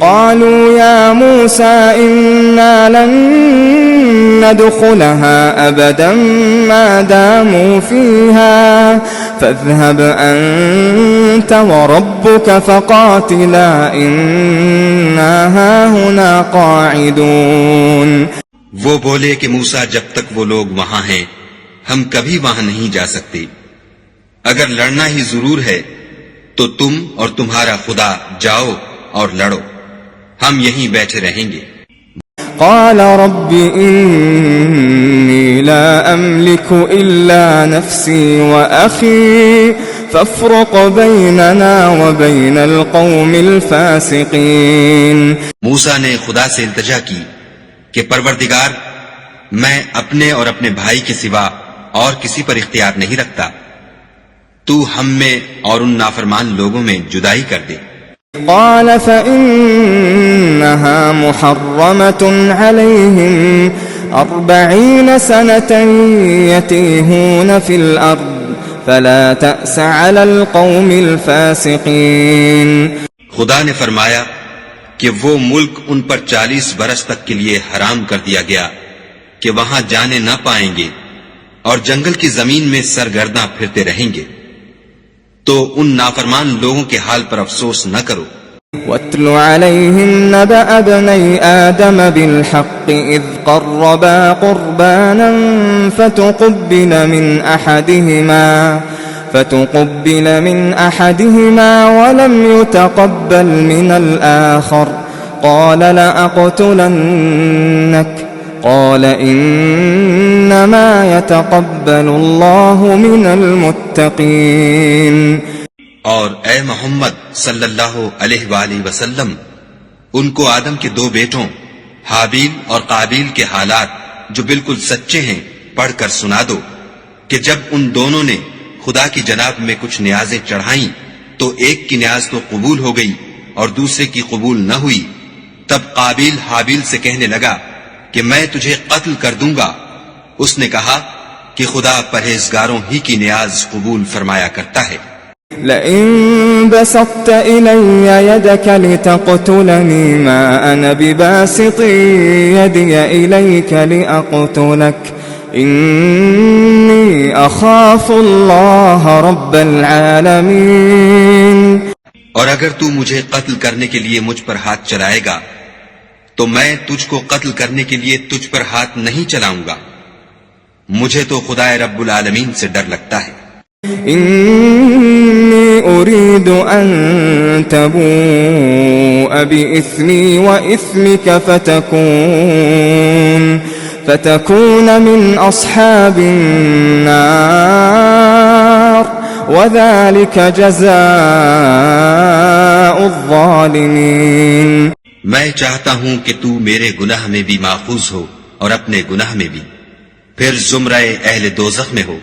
قالوا يا موسى إنا لن ندخلها أبدا ما داموا فيها فاذهب أنت وربك فقاتلا إنا هاهنا قاعدون. وہ بولے کہ موسیٰ جب تک وہ لوگ وہاں ہیں ہم کبھی وہاں نہیں جا سکتے، اگر لڑنا ہی ضرور ہے تو تم اور تمہارا خدا جاؤ اور لڑو، ہم یہیں بیٹھے رہیں گے. قال رب إني لا أملك إلا نفسي وأخي فافرق بيننا وبين القوم الفاسقين. موسیٰ نے خدا سے التجا کی کہ پروردگار میں اپنے اور اپنے بھائی کے سوا اور کسی پر اختیار نہیں رکھتا، تو ہم میں اور ان نافرمان لوگوں میں جدائی کر دے. قال فإنها محرمة عليهم 40 سنة يتيهون في الأرض فلا تأس على القوم الفاسقين. خدا نے فرمایا کہ وہ ملک ان پر 40 برس تک کے لیے حرام کر دیا گیا کہ وہاں جانے نہ پائیں گے اور جنگل کی زمین میں سرگرداں پھرتے رہیں گے، تو ان نافرمان لوگوں کے حال پر افسوس نہ کرو. وَاتْلُ عَلَيْهِمْ نَبَأَ ابْنَيْ آدَمَ بِالْحَقِّ إِذْ قَرَّبَا قُرْبَانًا فتقبل من أحدهما ولم يتقبل من الآخر قال لأقتلنك قال إنما يتقبل الله من المتقين. اور اے محمد صلی اللہ علیہ وآلہ وسلم ان کو آدم کے 2 بیٹوں حابیل اور قابیل کے حالات جو بالکل سچے ہیں پڑھ کر سنا دو کہ جب ان دونوں نے خدا کی جناب میں کچھ نیازیں چڑھائیں تو ایک کی نیاز تو قبول ہو گئی اور دوسرے کی قبول نہ ہوئی، تب قابیل حابیل سے کہنے لگا کہ میں تجھے قتل کر دوں گا. اس نے کہا کہ خدا پرہیزگاروں ہی کی نیاز قبول فرمایا کرتا ہے. لئن بسطت إلي يدك لتقتلني ما أنا بباسط يدي إليك لأقتلك إني أخاف الله رب العالمين. اور اگر تو مجھے قتل کرنے کے لیے مجھ پر ہاتھ چلائے گا تو میں تجھ کو قتل کرنے کے لیے تجھ پر ہاتھ نہیں چلاؤں گا، مجھے تو خدا رب العالمین سے ڈر لگتا ہے. إني أريد أن تبوء بإثمي وإثمك فتكون من أصحاب النار وذلك جزاء الظالمين. میں چاہتا ہوں کہ تو میرے گناہ میں بھی ماخوذ ہو اور اپنے گناہ میں بھی، پھر زمرہ اہل دوزخ میں ہو،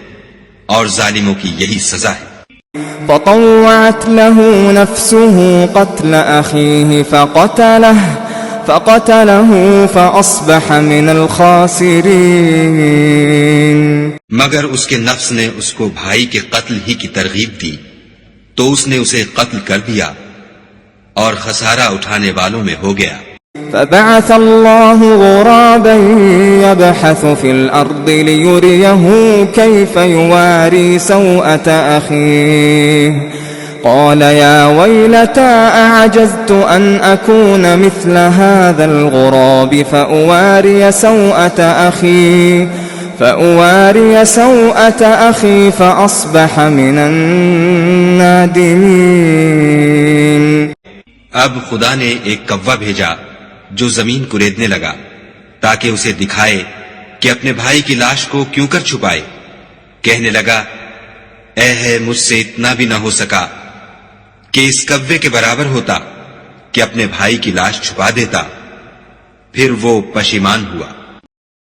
اور ظالموں کی یہی سزا ہے. فطوعت له نفسه قتل أخيه فقتله فأصبح من الخاسرين. مگر اس کے نفس نے اس کو بھائی کے قتل ہی کی ترغیب دی تو اس نے اسے قتل کر دیا اور خسارہ اٹھانے والوں میں ہو گیا. فبعث الله غرابا يبحث في الأرض ليريه كيف يواري سوءة أخيه قال يا ويلتى أعجزت أن أكون مثل هذا الغراب فأواري سوءة أخي فأصبح من النادمين. اب خدا نے ایک کوا بھیجا جو زمین کو ریدنے لگا تاکہ اسے دکھائے کہ اپنے بھائی کی لاش کو کیوں کر چھپائے. کہنے لگا اے ہے مجھ سے اتنا بھی نہ ہو سکا کہ اس کوے کے برابر ہوتا کہ اپنے بھائی کی لاش چھپا دیتا. پھر وہ پشیمان ہوا.